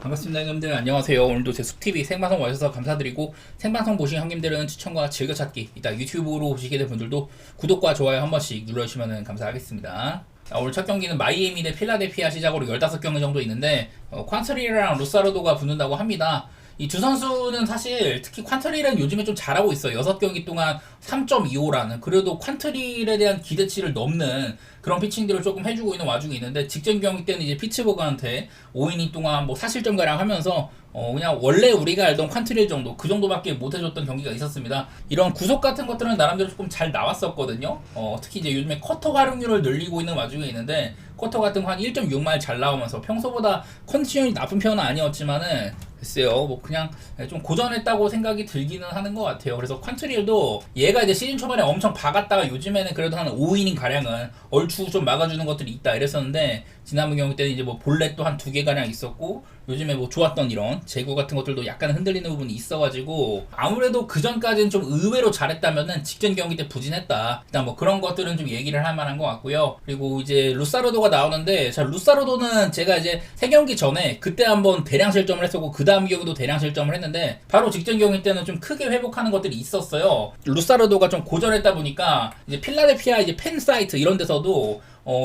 반갑습니다 형님들. 안녕하세요. 오늘도 제 숲TV 생방송 와주셔서 감사드리고, 생방송 보신 형님들은 추천과 즐겨찾기, 이따 유튜브로 보시게 된 분들도 구독과 좋아요 한 번씩 눌러주시면 감사하겠습니다. 오늘 첫 경기는 마이애미 대 필라델피아 시작으로 15경기 정도 있는데, 퀀트리랑 루사르도가 붙는다고 합니다. 이 두 선수는 사실 특히 퀀트릴은 요즘에 좀 잘하고 있어요. 6경기 동안 3.25라는, 그래도 퀀트릴에 대한 기대치를 넘는 그런 피칭들을 조금 해주고 있는 와중에 있는데, 직전 경기 때는 이제 피츠버그한테 5이닝 동안 뭐 4실점가량 하면서 그냥 원래 우리가 알던 퀀트릴 정도, 그 정도밖에 못 해줬던 경기가 있었습니다. 이런 구속 같은 것들은 나름대로 조금 잘 나왔었거든요. 특히 이제 요즘에 커터 활용률을 늘리고 있는 와중에 있는데, 커터 같은 거 한 1.6마일 잘 나오면서 평소보다 컨디션이 나쁜 편은 아니었지만은, 글쎄요, 뭐 그냥 좀 고전했다고 생각이 들기는 하는 것 같아요. 그래서 퀀트릴도 얘가 이제 시즌 초반에 엄청 박았다가 요즘에는 그래도 한 5이닝 가량은 얼추 좀 막아주는 것들이 있다 이랬었는데, 지난번 경기 때는 이제 뭐 볼넷도 한 2개 가량 있었고, 요즘에 뭐 좋았던 이런 제구 같은 것들도 약간 흔들리는 부분이 있어가지고, 아무래도 그 전까지는 좀 의외로 잘했다면은 직전 경기 때 부진했다, 일단 뭐 그런 것들은 좀 얘기를 할 만한 것 같고요. 그리고 이제 루사르도가 나오는데, 자, 루사르도는 제가 이제 3경기 전에 그때 한번 대량 실점을 했었고, 그 다음 경기도 대량 실점을 했는데, 바로 직전 경기 때는 좀 크게 회복하는 것들이 있었어요. 루사르도가 좀 고전했다 보니까 이제 필라델피아 이제 팬 사이트 이런 데서도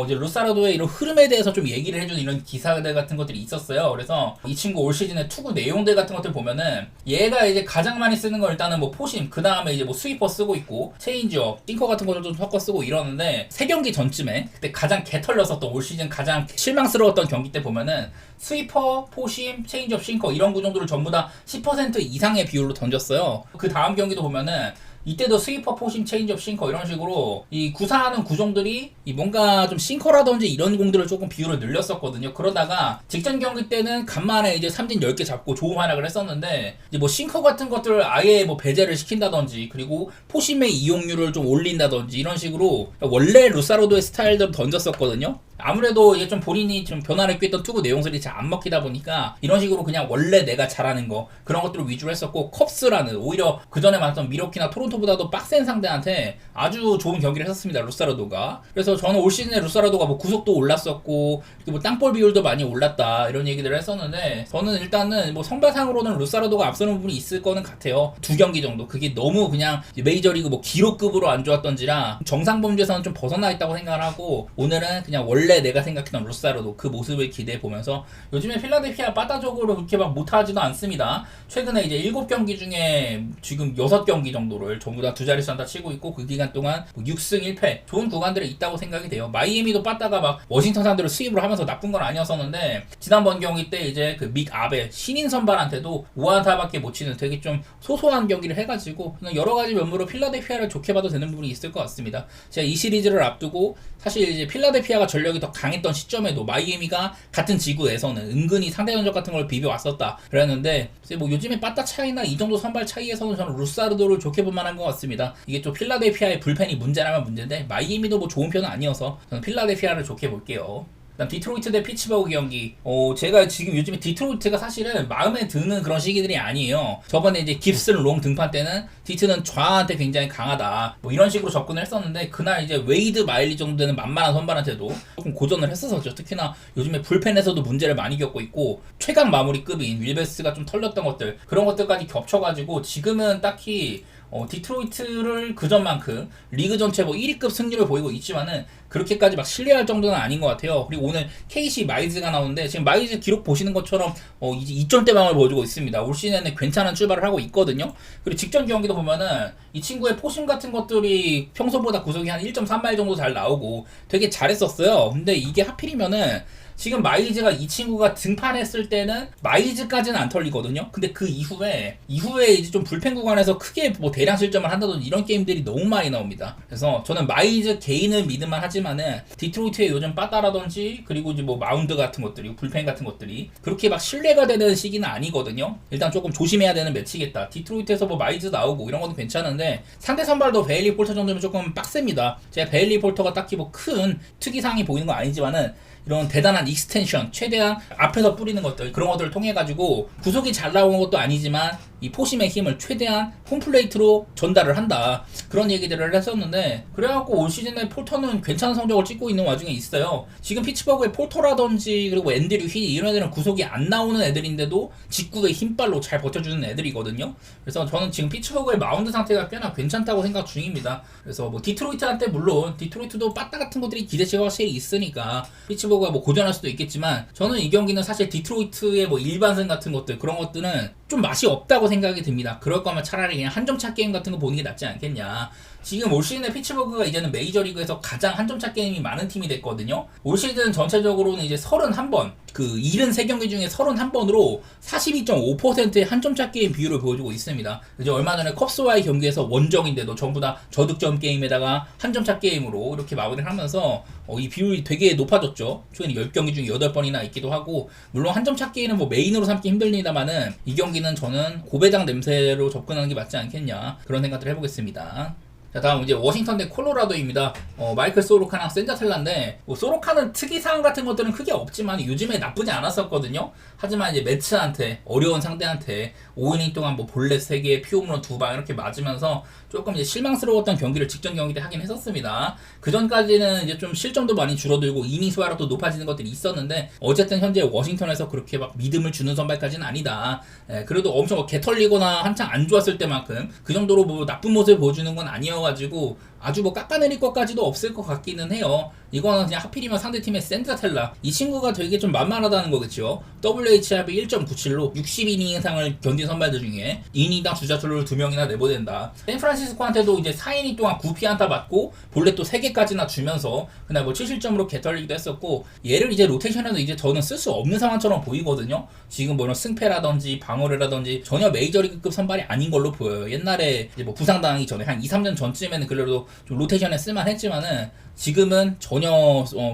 이제 루사르도의 이런 흐름에 대해서 좀 얘기를 해주는 이런 기사들 같은 것들이 있었어요. 그래서 이 친구 올 시즌의 투구 내용들 같은 것들 보면은, 얘가 이제 가장 많이 쓰는 건 일단은 뭐 포심, 그 다음에 이제 뭐 스위퍼 쓰고 있고, 체인지업, 싱커 같은 것들 좀 섞어 쓰고 이러는데, 3경기 전쯤에 그때 가장 개털렸었던, 올 시즌 가장 실망스러웠던 경기 때 보면은 스위퍼, 포심, 체인지업, 싱커 이런 구종들을 전부 다 10% 이상의 비율로 던졌어요. 그 다음 경기도 보면은 이때도 스위퍼, 포심, 체인지업, 싱커 이런 식으로 이 구사하는 구종들이 이 뭔가 좀 싱커라든지 이런 공들을 조금 비율을 늘렸었거든요. 그러다가 직전 경기 때는 간만에 이제 삼진 10개 잡고 좋은 활약을 했었는데, 이제 뭐 싱커 같은 것들을 아예 뭐 배제를 시킨다든지, 그리고 포심의 이용률을 좀 올린다든지 이런 식으로 원래 루사르도의 스타일대로 던졌었거든요. 아무래도 이게 좀 본인이 좀 변화를 꾀했던 투구 내용들이 잘 안 먹히다 보니까 이런 식으로 그냥 원래 내가 잘하는 거, 그런 것들을 위주로 했었고, 컵스라는 오히려 그 전에 만났던 미러키나 토론토보다도 빡센 상대한테 아주 좋은 경기를 했었습니다, 루사르도가. 그래서 저는 올 시즌에 루사르도가 뭐 구속도 올랐었고, 뭐 땅볼 비율도 많이 올랐다 이런 얘기들을 했었는데, 저는 일단은 뭐 성배상으로는 루사르도가 앞서는 부분이 있을 거는 같아요. 2경기 정도. 그게 너무 그냥 메이저리그 뭐 기록급으로 안 좋았던지라 정상 범죄에서는 좀 벗어나 있다고 생각을 하고, 오늘은 그냥 원래 내가 생각했던 루사르도 그 모습을 기대해 보면서, 요즘에 필라델피아 빠따적으로 그렇게 막 못하지도 않습니다. 최근에 이제 7경기 중에 지금 6경기 정도를 전부 다 두 자릿수 안타 치고 있고, 그 기간 동안 6승 1패 좋은 구간들이 있다고 생각이 돼요. 마이애미도 빠따가 막 워싱턴 상대로 수입을 하면서 나쁜 건 아니었었는데, 지난번 경기 때 이제 그 믹 아베 신인 선발한테도 5안타밖에 못 치는 되게 좀 소소한 경기를 해가지고, 그냥 여러 가지 면모로 필라델피아를 좋게 봐도 되는 부분이 있을 것 같습니다. 제가 이 시리즈를 앞두고 사실 이제 필라델피아가 전력이 더 강했던 시점에도 마이애미가 같은 지구에서는 은근히 상대 전적 같은 걸 비벼왔었다 그랬는데, 뭐 요즘에 빠따 차이나 이 정도 선발 차이에서는 저는 루사르도를 좋게 볼 만한 것 같습니다. 이게 좀 필라델피아의 불펜이 문제라면 문제인데, 마이애미도 뭐 좋은 편은 아니어서 저는 필라델피아를 좋게 볼게요. 그다음 디트로이트 대 피츠버그 경기. 제가 지금 요즘에 디트로이트가 사실은 마음에 드는 그런 시기들이 아니에요. 저번에 이제 깁슨 롱 등판 때는 디트는 좌한테 굉장히 강하다, 뭐 이런 식으로 접근을 했었는데, 그날 이제 웨이드 마일리 정도 되는 만만한 선발한테도 조금 고전을 했었었죠. 특히나 요즘에 불펜에서도 문제를 많이 겪고 있고, 최강 마무리급인 윌베스가 좀 털렸던 것들, 그런 것들까지 겹쳐가지고 지금은 딱히 디트로이트를 그전만큼 리그 전체 뭐 1위급 승률을 보이고 있지만은 그렇게까지 막 신뢰할 정도는 아닌 것 같아요. 그리고 오늘 KC 마이즈가 나오는데, 지금 마이즈 기록 보시는 것처럼 이제 2점대방을 보여주고 있습니다. 올 시즌에는 괜찮은 출발을 하고 있거든요. 그리고 직전 경기도 보면은 이 친구의 포심 같은 것들이 평소보다 구속이 한 1.3마일 정도 잘 나오고 되게 잘했었어요. 근데 이게 하필이면은 지금 마이즈가, 이 친구가 등판했을 때는 마이즈까지는 안 털리거든요. 근데 그 이후에 이제 좀 불펜 구간에서 크게 뭐 대량 실점을 한다든지 이런 게임들이 너무 많이 나옵니다. 그래서 저는 마이즈 개인을 믿을만 하지만은 디트로이트의 요즘 빠따라든지, 그리고 이제 뭐 마운드 같은 것들이, 불펜 같은 것들이 그렇게 막 신뢰가 되는 시기는 아니거든요. 일단 조금 조심해야 되는 매치겠다. 디트로이트에서 뭐 마이즈 나오고 이런 것도 괜찮은데, 상대 선발도 베일리 폴터 정도면 조금 빡셉니다. 제가 베일리 폴터가 딱히 뭐 큰 특이사항이 보이는 건 아니지만은 이런 대단한 익스텐션, 최대한 앞에서 뿌리는 것들, 그런 것들을 통해 가지고 구속이 잘 나오는 것도 아니지만 이 포심의 힘을 최대한 홈플레이트로 전달을 한다, 그런 얘기들을 했었는데, 그래갖고 올 시즌에 폴터는 괜찮은 성적을 찍고 있는 와중에 있어요. 지금 피츠버그의 폴터라든지 그리고 앤드류 휘, 이런 애들은 구속이 안 나오는 애들인데도 직구의 힘발로 잘 버텨주는 애들이거든요. 그래서 저는 지금 피츠버그의 마운드 상태가 꽤나 괜찮다고 생각 중입니다. 그래서 뭐 디트로이트한테, 물론 디트로이트도 빠따 같은 것들이 기대치가 확실히 있으니까 피츠버그가 뭐 고전할 수도 있겠지만, 저는 이 경기는 사실 디트로이트의 뭐 일반승 같은 것들, 그런 것들은 좀 맛이 없다고 생각이 듭니다. 그럴 거면 차라리 그냥 한점차 게임 같은 거 보는 게 낫지 않겠냐. 지금 올 시즌에 피츠버그가 이제는 메이저리그에서 가장 한점차 게임이 많은 팀이 됐거든요. 올 시즌 전체적으로는 이제 31번, 그 73경기 중에 31번으로 42.5%의 한점차 게임 비율을 보여주고 있습니다. 이제 얼마 전에 컵스와의 경기에서 원정인데도 전부 다 저득점 게임에다가 한점차 게임으로 이렇게 마무리를 하면서 이 비율이 되게 높아졌죠. 최근 10경기 중에 8번이나 있기도 하고, 물론 한점차 게임은 뭐 메인으로 삼기 힘듭니다만은 이 경기는 저는 고배당 냄새로 접근하는 게 맞지 않겠냐, 그런 생각들을 해보겠습니다. 자, 다음 이제 워싱턴 대 콜로라도입니다. 마이클 소로카랑 센자텔라인데, 뭐 소로카는 특이사항 같은 것들은 크게 없지만 요즘에 나쁘지 않았었거든요. 하지만 이제 매츠한테, 어려운 상대한테 5이닝 동안 뭐 볼넷 3개, 피홈런 2방 이렇게 맞으면서 조금 이제 실망스러웠던 경기를 직전 경기 때 하긴 했었습니다. 그 전까지는 이제 좀 실점도 많이 줄어들고 이닝 수화력도 높아지는 것들이 있었는데, 어쨌든 현재 워싱턴에서 그렇게 막 믿음을 주는 선발까지는 아니다. 그래도 엄청 뭐 개털리거나 한창 안 좋았을 때만큼 그 정도로 뭐 나쁜 모습을 보여주는 건 아니어가지고 아주 뭐 깎아내릴 것까지도 없을 것 같기는 해요. 이거는 그냥 하필이면 상대팀의 센자텔라, 이 친구가 되게 좀 만만하다는 거겠죠. WHIP 1.97로 60이닝 이상을 견딘 선발들 중에 2이닝당 주자투를 2명이나 내보낸다. 샌프란시스코한테도 이제 4이닝 동안 9피안타 맞고 볼넷도 3개까지나 주면서 그날 뭐 7실점으로 개털리기도 했었고, 얘를 이제 로테이션에서 이제 저는 쓸 수 없는 상황처럼 보이거든요. 지금 뭐 이런 승패라든지 방어라든지 전혀 메이저리그급 선발이 아닌 걸로 보여요. 옛날에 이제 뭐 부상당하기 전에 한 2, 3년 전쯤에는 그래도 좀 로테이션에 쓸만했지만은 지금은 전혀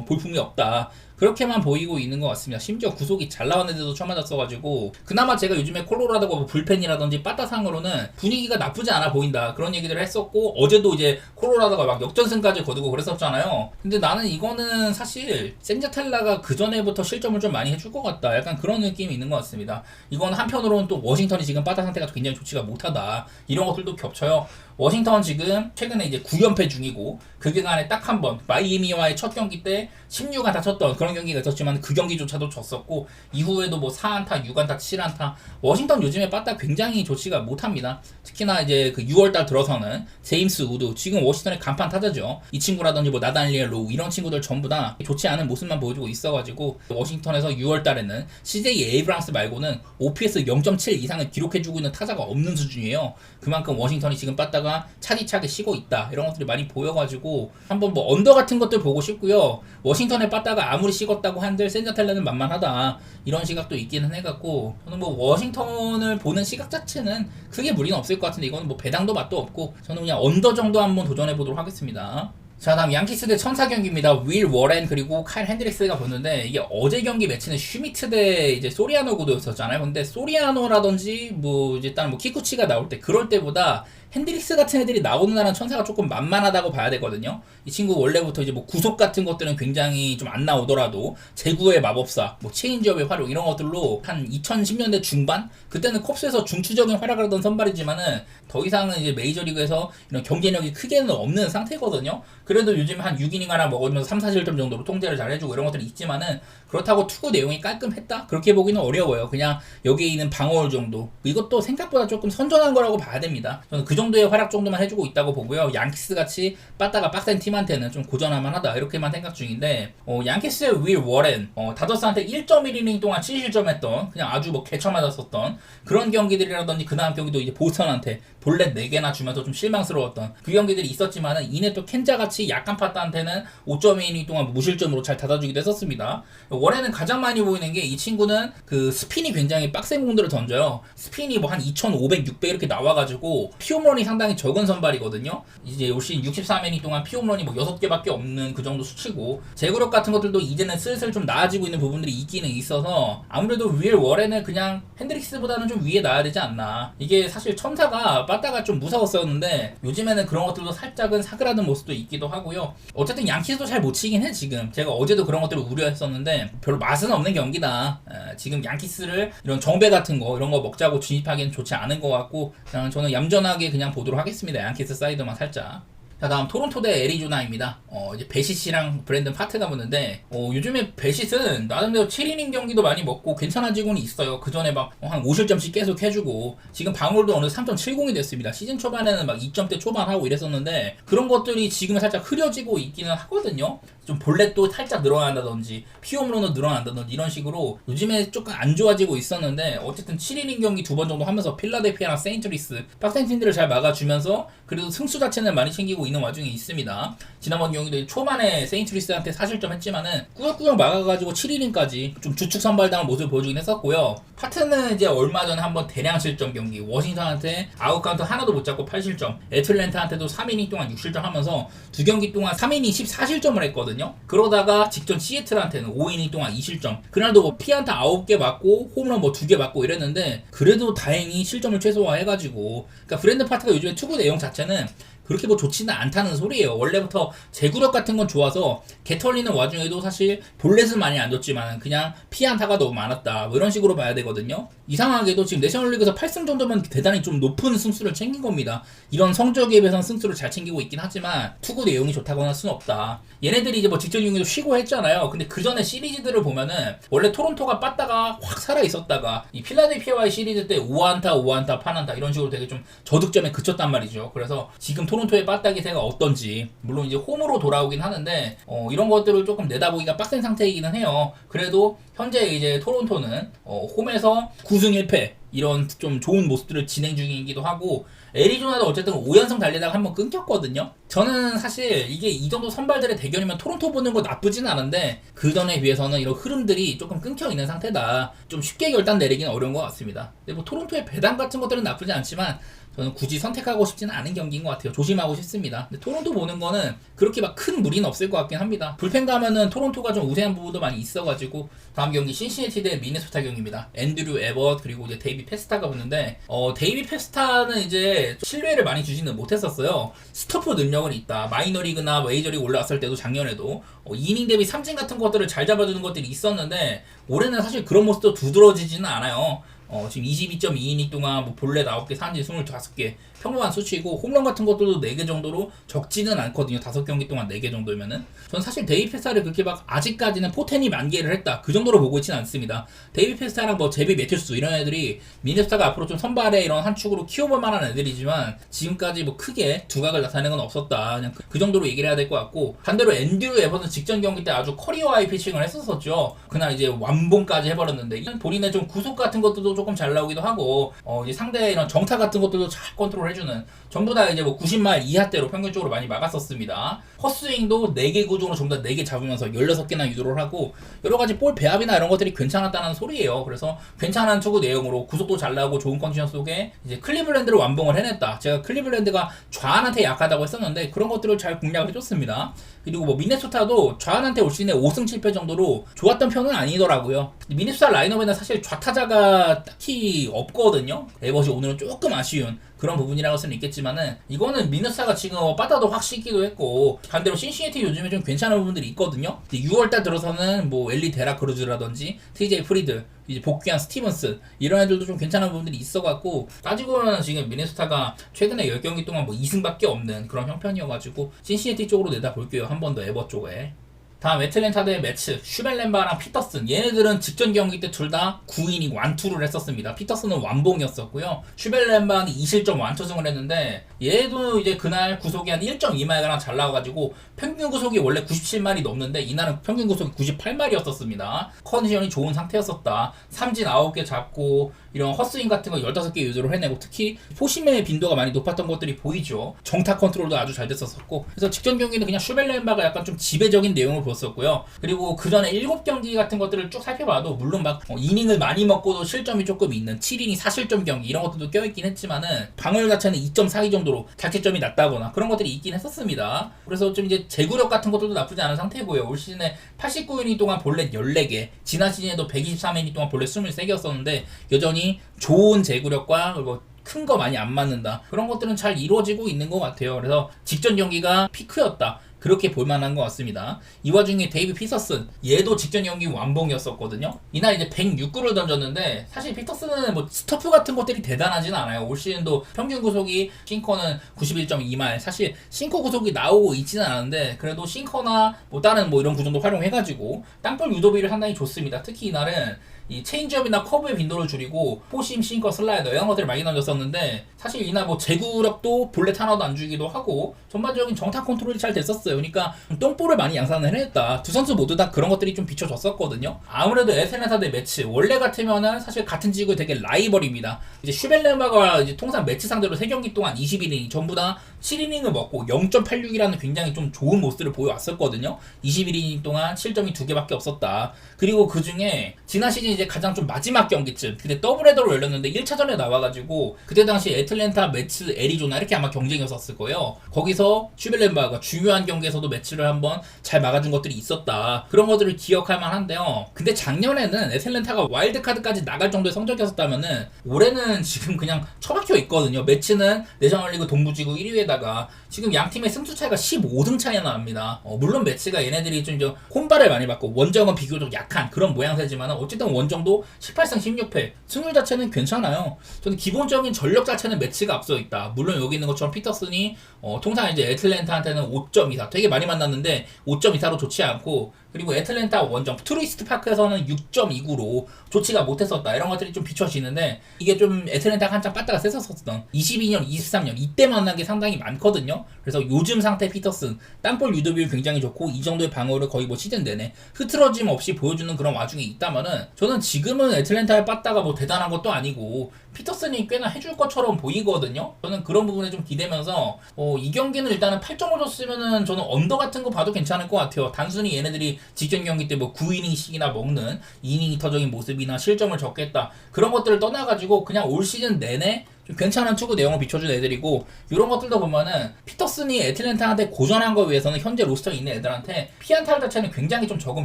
볼품이 없다, 그렇게만 보이고 있는 것 같습니다. 심지어 구속이 잘 나왔는데도 처음 맞았어가지고, 그나마 제가 요즘에 콜로라도가 뭐 불펜이라든지 빠따상으로는 분위기가 나쁘지 않아 보인다, 그런 얘기들을 했었고, 어제도 이제 콜로라도가 막 역전승까지 거두고 그랬었잖아요. 근데 나는 이거는 사실 센자텔라가 그 전에부터 실점을 좀 많이 해줄 것 같다, 약간 그런 느낌이 있는 것 같습니다. 이건 한편으로는 또 워싱턴이 지금 빠따 상태가 굉장히 좋지가 못하다, 이런 것들도 겹쳐요. 워싱턴 지금 최근에 이제 9연패 중이고, 그 기간에 딱 한 번 마이애미와의 첫 경기 때 16안타 쳤던 그런 경기가 있었지만 그 경기조차도 졌었고, 이후에도 뭐 4안타, 6안타, 7안타. 워싱턴 요즘에 빠따 굉장히 좋지가 못합니다. 특히나 이제 그 6월달 들어서는 제임스 우드, 지금 워싱턴의 간판 타자죠. 이 친구라든지 뭐 나다니엘 로우, 이런 친구들 전부 다 좋지 않은 모습만 보여주고 있어가지고, 워싱턴에서 6월달에는 CJ 에이브람스 말고는 OPS 0.7 이상을 기록해주고 있는 타자가 없는 수준이에요. 그만큼 워싱턴이 지금 빠따가 차디차게 쉬고 있다, 이런 것들이 많이 보여가지고 한번 뭐 언더 같은 것들 보고 싶고요. 워싱턴의 빠따가 아무리 식었다고 한들 센자텔라는 만만하다, 이런 시각도 있기는 해갖고, 저는 뭐 워싱턴을 보는 시각 자체는 크게 무리는 없을 것 같은데, 이거는 뭐 배당도 맛도 없고 저는 그냥 언더 정도 한번 도전해보도록 하겠습니다. 자, 다음 양키스 대 천사 경기입니다. 윌 워렌 그리고 카일 핸드릭스가 붙는데, 이게 어제 경기 매치는 슈미트 대 이제 소리아노 구도였었잖아요. 근데 소리아노라든지 뭐 이제 일단 뭐 키쿠치가 나올 때, 그럴 때보다 핸드릭스 같은 애들이 나오는 날은 천사가 조금 만만하다고 봐야 되거든요. 이 친구 원래부터 이제 뭐 구속 같은 것들은 굉장히 좀 안 나오더라도 제구의 마법사, 뭐 체인지업의 활용, 이런 것들로 한 2010년대 중반, 그때는 컵스에서 중추적인 활약을 하던 선발이지만은 더 이상은 이제 메이저리그에서 이런 경쟁력이 크게는 없는 상태거든요. 그래도 요즘 한 6이닝 하나 먹으면서 3, 4실점 정도로 통제를 잘 해주고 이런 것들이 있지만은, 그렇다고 투구 내용이 깔끔했다? 그렇게 보기는 어려워요. 그냥 여기에 있는 방어울 정도. 이것도 생각보다 조금 선전한 거라고 봐야 됩니다. 저는 그 정도의 활약 정도만 해주고 있다고 보고요. 양키스 같이 빠따가 빡센 팀한테는 좀 고전할만 하다, 이렇게만 생각 중인데, 양키스의 윌 워렌, 다저스한테 1.1이닝 동안 7실점했던 그냥 아주 뭐 개처 맞았었던 그런 경기들이라든지, 그 다음 경기도 이제 보스턴한테 볼넷 4개나 주면서 좀 실망스러웠던 그 경기들이 있었지만은, 이내 또 켄자같이 약간 파따한테는 5.2이닝 동안 무실점으로 잘 닫아주기도 했었습니다. 월에는 가장 많이 보이는 게, 이 친구는 그 스핀이 굉장히 빡센 공들을 던져요. 스핀이 뭐 한 2,500, 600 이렇게 나와가지고 피홈런이 상당히 적은 선발이거든요. 이제 올 시즌 63이닝 동안 피홈런이 뭐 6개밖에 없는 그 정도 수치고, 제구력 같은 것들도 이제는 슬슬 좀 나아지고 있는 부분들이 있기는 있어서, 아무래도 윌 워렌은 그냥 핸드릭스보다는 좀 위에 놔야 되지 않나. 이게 사실 천사가 빠따가 좀 무서웠었는데 요즘에는 그런 것들도 살짝은 사그라든 모습도 있기도 하고요. 어쨌든 양키스도 잘 못 치긴 해. 지금 제가 어제도 그런 것들을 우려했었는데 별로 맛은 없는 경기다. 지금 양키스를 이런 정배 같은 거 이런 거 먹자고 진입하기엔 좋지 않은 것 같고, 그냥 저는 얌전하게 그냥 보도록 하겠습니다. 양키스 사이드만 살짝. 자, 다음 토론토 대 애리조나입니다. 이제 베시시랑 브랜든 파트가 붙는데, 요즘에 베시스는 나름대로 7이닝 경기도 많이 먹고 괜찮아지고는 있어요. 그 전에 막 한 50점씩 계속 해주고, 지금 방울도 어느 3.70이 됐습니다. 시즌 초반에는 막 2점대 초반하고 이랬었는데, 그런 것들이 지금은 살짝 흐려지고 있기는 하거든요. 좀 볼넷도 살짝 늘어난다든지, 피홈런도 늘어난다든지, 이런 식으로 요즘에 조금 안 좋아지고 있었는데, 어쨌든 7이닝 경기 2번 정도 하면서 필라델피아랑 세인트루이스 빡센 팀들을 잘 막아주면서, 그래도 승수 자체는 많이 챙기고 있는 와중에 있습니다. 지난번 경기도 초반에 세인트루이스한테 4실점 했지만은 꾸역꾸역 막아가지고 7이닝까지 좀 주축 선발당한 모습을 보여주긴 했었고요. 파트는 이제 얼마 전에 한번 대량 실점 경기, 워싱턴한테 아웃카운트 하나도 못 잡고 8실점, 애틀랜타한테도 3이닝 동안 6실점 하면서 두 경기 동안 3이닝 14실점을 했거든요. 그러다가 직전 시애틀한테는 5이닝 동안 2실점, 그날도 뭐 피안타 9개 맞고 홈런 뭐 2개 맞고 이랬는데, 그래도 다행히 실점을 최소화해가지고, 그러니까 브랜든 파트가 요즘에 투구 내용 자체는 그렇게 뭐 좋지는 않다는 소리예요. 원래부터 제구력 같은 건 좋아서 개 털리는 와중에도 사실 볼넷은 많이 안 줬지만 그냥 피안타가 너무 많았다, 뭐 이런 식으로 봐야 되거든요. 이상하게도 지금 내셔널리그에서 8승 정도면 대단히 좀 높은 승수를 챙긴 겁니다. 이런 성적에 비해서는 승수를 잘 챙기고 있긴 하지만 투구 내용이 좋다고는 할 수는 없다. 얘네들이 이제 뭐 직전 경기도 쉬고 했잖아요. 근데 그 전에 시리즈들을 보면은 원래 토론토가 빠다가 확 살아 있었다가 이 필라델피아와의 시리즈 때 5안타 파안타 이런 식으로 되게 좀 저득점에 그쳤단 말이죠. 그래서 지금 토론토의 빠따 기세가 어떤지, 물론 이제 홈으로 돌아오긴 하는데 이런 것들을 조금 내다보기가 빡센 상태이기는 해요. 그래도 현재 이제 토론토는 홈에서 9승 1패 이런 좀 좋은 모습들을 진행 중이기도 하고, 애리조나도 어쨌든 5연승 달리다가 한번 끊겼거든요. 저는 사실 이게 이 정도 선발들의 대결이면 토론토 보는 거 나쁘진 않은데, 그 전에 비해서는 이런 흐름들이 조금 끊겨 있는 상태다. 좀 쉽게 결단 내리기는 어려운 것 같습니다. 근데 뭐 토론토의 배당 같은 것들은 나쁘지 않지만 저는 굳이 선택하고 싶지는 않은 경기인 것 같아요. 조심하고 싶습니다. 근데 토론토 보는 거는 그렇게 막 큰 무리는 없을 것 같긴 합니다. 불펜 가면은 토론토가 좀 우세한 부분도 많이 있어가지고. 다음 경기 신시내티 대 미네소타 경기입니다. 앤드류 에벗 그리고 이제 데이비 페스타가 붙는데, 데이비 페스타는 이제 신뢰를 많이 주지는 못했었어요. 스토프 능력은 있다. 마이너리그나 메이저리그 올라왔을 때도 작년에도 이닝 대비 삼진 같은 것들을 잘 잡아주는 것들이 있었는데, 올해는 사실 그런 모습도 두드러지지는 않아요. 지금 22.2이닝 동안 뭐 볼넷 9개, 삼진 25개, 평범한 수치고 홈런 같은 것들도 4개 정도로 적지는 않거든요. 5경기 동안 4개 정도면은. 전 사실 데이비 페스타를 그렇게 막 아직까지는 포텐이 만개를 했다, 그 정도로 보고 있지는 않습니다. 데이비 페스타랑 뭐 제비 매튜스 이런 애들이 미네소타가 앞으로 좀 선발의 이런 한 축으로 키워볼 만한 애들이지만 지금까지 뭐 크게 두각을 나타내는 건 없었다, 그냥 그 정도로 얘기를 해야 될 것 같고, 반대로 앤드류 에버는 직전 경기 때 아주 커리어 하이 피칭을 했었었죠. 그날 이제 완봉까지 해버렸는데, 본인의 좀 구속 같은 것들도 조금 잘 나오기도 하고, 이제 상대의 이런 정타 같은 것들도 잘 컨트롤 해주는, 전부 다 이제 뭐 90마일 이하대로 평균적으로 많이 막았었습니다. 헛스윙도 4개 구종으로 전부 다 4개 잡으면서 16개나 유도를 하고, 여러가지 볼 배합이나 이런 것들이 괜찮았다는 소리예요. 그래서 괜찮은 투구 내용으로 구속도 잘 나오고 좋은 컨디션 속에 이제 클리블랜드를 완봉을 해냈다. 제가 클리블랜드가 좌안한테 약하다고 했었는데 그런 것들을 잘 공략을 해줬습니다. 그리고 뭐 미네소타도 좌안한테 올 시즌에 5승 7패 정도로 좋았던 편은 아니더라고요. 미네소타 라인업에는 사실 좌타자가 딱히 없거든요. 에버시 오늘은 조금 아쉬운 그런 부분이라고 할 수는 있겠지만은, 이거는 미네소타가 지금 빠따도 확 씻기도 했고, 반대로 신시내티 요즘에 좀 괜찮은 부분들이 있거든요. 6월달 들어서는 뭐 엘리 데라크루즈라든지 TJ 프리드, 이제 복귀한 스티븐스 이런 애들도 좀 괜찮은 부분들이 있어갖고, 따지고는 지금 미네소타가 최근에 10경기 동안 뭐 2승밖에 없는 그런 형편이어가지고 신시내티 쪽으로 내다볼게요. 한 번 더 에버 쪽에. 다음 애틀랜타 대 매츠, 슈벨렌바랑 피터슨. 얘네들은 직전 경기 때 둘 다 9이닝 완투를 했었습니다. 피터슨은 완봉이었었고요. 슈벨렌바는 2실점 완투승을 했는데, 얘도 이제 그날 구속이 한 1.2마일가량 잘 나와가지고 평균 구속이 원래 97마일이 넘는데 이날은 평균 구속이 98마일이었었습니다. 컨디션이 좋은 상태였었다. 삼진 9개 잡고 이런 헛스윙 같은 거 15개 유도를 해내고, 특히 포심의 빈도가 많이 높았던 것들이 보이죠. 정타 컨트롤도 아주 잘 됐었고, 그래서 직전 경기는 그냥 슈벨렌바가 약간 좀 지배적인 내용을 보였었고요. 그리고 그 전에 7경기 같은 것들을 쭉 살펴봐도 물론 막 이닝을 많이 먹고도 실점이 조금 있는 7이닝 4실점 경기 이런 것들도 껴있긴 했지만은, 방울 자체는 2.42 정도로 자책점이 낮다거나 그런 것들이 있긴 했었습니다. 그래서 좀 이제 제구력 같은 것들도 나쁘지 않은 상태고요. 올 시즌에 89이닝 동안 볼넷 14개, 지난 시즌에도 123이닝 동안 볼넷 23개였었는데 여전히 좋은 제구력과 그리고 큰 거 많이 안 맞는다, 그런 것들은 잘 이루어지고 있는 것 같아요. 그래서 직전 경기가 피크였다, 그렇게 볼만한 것 같습니다. 이 와중에 데이비 피터슨 얘도 직전 경기 완봉이었었거든요. 이날 이제 106구를 던졌는데 사실 피터슨은 뭐 스토프 같은 것들이 대단하진 않아요. 올 시즌도 평균 구속이 싱커는 91.2마일, 사실 싱커 구속이 나오고 있지는 않은데 그래도 싱커나 뭐 다른 뭐 이런 구종도 활용해가지고 땅볼 유도비를 상당히 좋습니다. 특히 이날은 이 체인지업이나 커브의 빈도를 줄이고 포심, 싱커, 슬라이더 이런 것들을 많이 던졌었는데 사실 이날 뭐 제구력도 볼넷 하나도 안 주기도 하고 전반적인 정타 컨트롤이 잘 됐었어요. 그러니까 똥볼을 많이 양산을 해냈다. 두 선수 모두 다 그런 것들이 좀 비춰졌었거든요. 아무래도 애틀랜타 대 매치 원래 같으면은 사실 같은 지구 되게 라이벌입니다. 이제 슈벨렌바가 이제 통산 매치 상대로 3경기 동안 21이닝 전부 다 7이닝을 먹고 0.86이라는 굉장히 좀 좋은 모습을 보여왔었거든요. 21이닝 동안 7점이 2개밖에 없었다. 그리고 그 중에 지난 시즌 이제 가장 좀 마지막 경기쯤 그때 더블헤더로 열렸는데 1차전에 나와가지고 그때 당시 애틀랜타, 매츠, 애리조나 이렇게 아마 경쟁이었을 거예요. 거기서 슈벨렌바가 중요한 경기에서도 매치를 한번 잘 막아준 것들이 있었다. 그런 것들을 기억할 만한데요. 근데 작년에는 애틀랜타가 와일드카드까지 나갈 정도의 성적이었었다면은 올해는 지금 그냥 처박혀 있거든요. 매치는 내셔널리그 동부지구 1위에다가 지금 양 팀의 승수 차이가 15등 차이나 납니다. 물론 매치가 얘네들이 좀 홈발을 많이 받고 원정은 비교적 약한 그런 모양새지만 어쨌든 원정도 18승 16패 승률 자체는 괜찮아요. 저는 기본적인 전력 자체는 매치가 앞서 있다. 물론 여기 있는 것처럼 피터슨이 통상 이제 애틀랜타한테는 5.24 되게 많이 만났는데 5.24로 좋지 않고, 그리고 애틀랜타 원정 투리스트 파크에서는 6.29로 좋지가 못했었다. 이런 것들이 좀 비춰지는데 이게 좀 애틀랜타가 한참 빠따가 셌었던 22년, 23년 이때 만난 게 상당히 많거든요. 그래서 요즘 상태 피터슨 땅볼 유도비율 굉장히 좋고 이 정도의 방어를 거의 뭐 시즌 내내 흐트러짐 없이 보여주는 그런 와중에 있다면은 저는 지금은 애틀랜타의 빠따가 뭐 대단한 것도 아니고 피터슨이 꽤나 해줄 것처럼 보이거든요. 저는 그런 부분에 좀 기대면서 이 경기는 일단은 8.5 줬으면은 저는 언더 같은 거 봐도 괜찮을 것 같아요. 단순히 얘네들이 직전 경기 때 뭐 9이닝씩이나 먹는 이닝이터적인 모습이나 실점을 적겠다 그런 것들을 떠나가지고 그냥 올 시즌 내내 좀 괜찮은 투구 내용을 비춰준 애들이고, 이런 것들도 보면은 피터슨이 애틀랜타한테 고전한 거에 비해서는 현재 로스터에 있는 애들한테 피안타 자체는 굉장히 좀 적은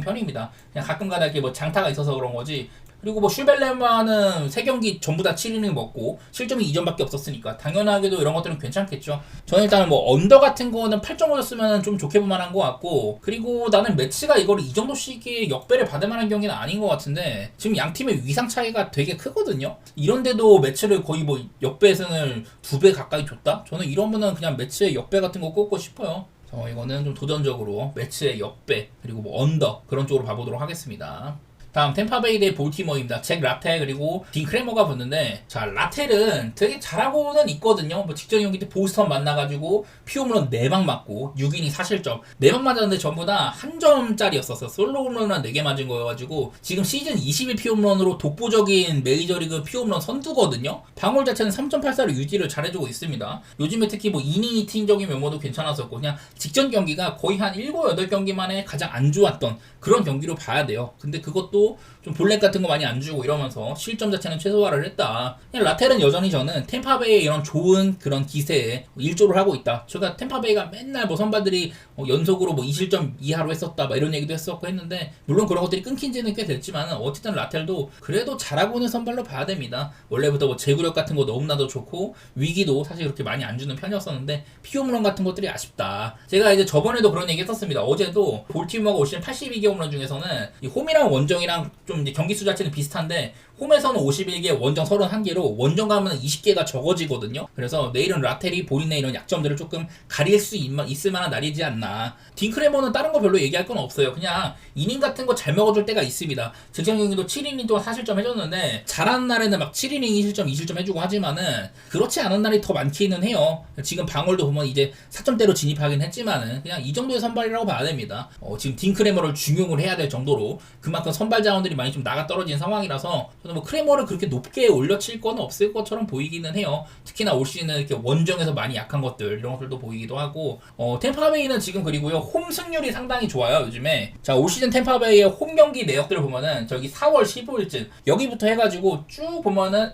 편입니다. 그냥 가끔가다 이렇게 뭐 장타가 있어서 그런 거지. 그리고 뭐 슈벨렌바는 3경기 전부 다 7이닝 먹고 실점이 2점밖에 없었으니까 당연하게도 이런 것들은 괜찮겠죠. 저는 일단은 뭐 언더 같은 거는 8.5였으면 좀 좋게 볼 만한 것 같고, 그리고 나는 매치가 이거를 이 정도씩의 역배를 받을 만한 경기는 아닌 것 같은데 지금 양 팀의 위상 차이가 되게 크거든요. 이런데도 매치를 거의 뭐 역배승을 2배 가까이 줬다? 저는 이러면은 그냥 매치의 역배 같은 거 꼽고 싶어요. 이거는 좀 도전적으로 매치의 역배 그리고 뭐 언더 그런 쪽으로 봐보도록 하겠습니다. 다음 템파베이 대 볼티모어입니다. 잭 라텔 그리고 딘 크레머가 붙는데, 자 라텔은 되게 잘하고는 있거든요. 뭐 직전 경기 때 보스턴 만나가지고 피홈런 4방 맞고 6이닝 4실점 4방 맞았는데 전부 다 한 점짜리였었어. 솔로 홈런만 4개 맞은 거여가지고 지금 시즌 20일 피홈런으로 독보적인 메이저리그 피홈런 선두거든요. 방울 자체는 3.84로 유지를 잘해주고 있습니다. 요즘에 특히 뭐 이닝 히팅적인 면모도 괜찮았었고 그냥 직전 경기가 거의 한 7, 8경기 만에 가장 안 좋았던 그런 경기로 봐야 돼요. 근데 그것도 좀 볼넷 같은 거 많이 안 주고 이러면서 실점 자체는 최소화를 했다. 그냥 라텔은 여전히 저는 템파베이의 이런 좋은 그런 기세에 일조를 하고 있다. 제가 템파베이가 맨날 뭐 선발들이 연속으로 뭐 2실점 이하로 했었다 막 이런 얘기도 했었고 했는데, 물론 그런 것들이 끊긴 지는 꽤 됐지만 어쨌든 라텔도 그래도 잘하고는 선발로 봐야 됩니다. 원래부터 뭐 제구력 같은 거 너무나도 좋고 위기도 사실 그렇게 많이 안 주는 편이었었는데 피홈런 같은 것들이 아쉽다. 제가 이제 저번에도 그런 얘기 했었습니다. 어제도 볼티모어가 올 시즌 82개 홈런 중에서는 이 홈이랑 원정이랑 좀 이제 경기 수 자체는 비슷한데 홈에서는 51개, 원정 31개로 원정 가면 20개가 적어지거든요. 그래서 내일은 라텔이 본인의 이런 약점들을 조금 가릴 수 있을 만한 날이지 않나. 딩크레머는 다른 거 별로 얘기할 건 없어요. 그냥 이닝 같은 거 잘 먹어줄 때가 있습니다. 직전 경기도 7이닝 동안 4실점 해줬는데 잘하는 날에는 막 7이닝 1실점, 2실점 해주고 하지만은 그렇지 않은 날이 더 많기는 해요. 지금 방울도 보면 이제 4점대로 진입하긴 했지만은 그냥 이 정도의 선발이라고 봐야 됩니다. 지금 딩크레머를 중용을 해야 될 정도로 그만큼 선발 자원들이 많이 좀 나가 떨어진 상황이라서 저는 뭐 크레머를 그렇게 높게 올려칠 건 없을 것처럼 보이기는 해요. 특히나 올 시즌은 이렇게 원정에서 많이 약한 것들 이런 것들도 보이기도 하고, 템파베이는 지금 그리고요 홈 승률이 상당히 좋아요 요즘에. 자 올 시즌 템파베이의 홈 경기 내역들을 보면은 저기 4월 15일쯤 여기부터 해가지고 쭉 보면은